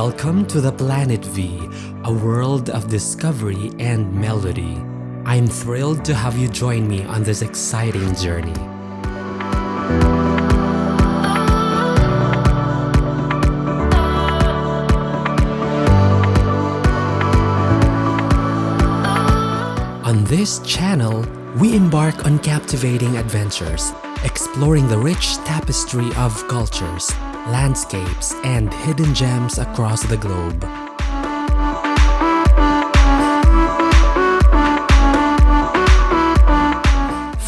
Welcome to the Planet V, a world of discovery and melody. I'm thrilled to have you join me on this exciting journey. On this channel, we embark on captivating adventures, exploring the rich tapestry of cultures, landscapes, and hidden gems across the globe.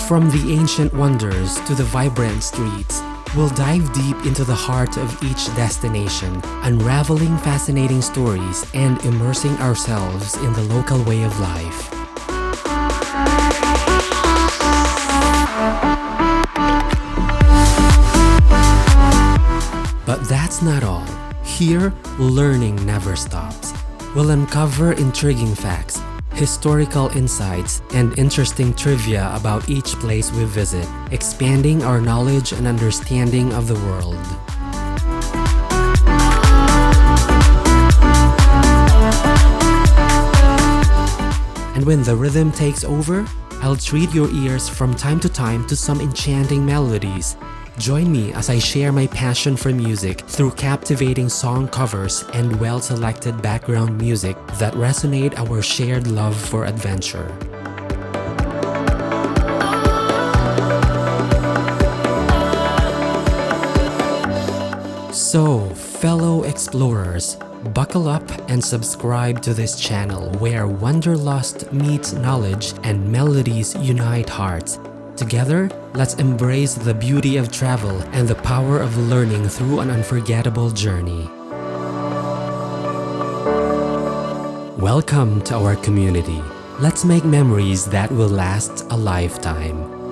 From the ancient wonders to the vibrant streets, we'll dive deep into the heart of each destination, unraveling fascinating stories and immersing ourselves in the local way of life. But that's not all. Here, learning never stops. We'll uncover intriguing facts, historical insights, and interesting trivia about each place we visit, expanding our knowledge and understanding of the world. And when the rhythm takes over, I'll treat your ears from time to time to some enchanting melodies. Join me as I share my passion for music through captivating song covers and well-selected background music that resonate our shared love for adventure. So, fellow explorers, buckle up and subscribe to this channel where wanderlust meets knowledge and melodies unite hearts. Together, let's embrace the beauty of travel and the power of learning through an unforgettable journey. Welcome to our community. Let's make memories that will last a lifetime.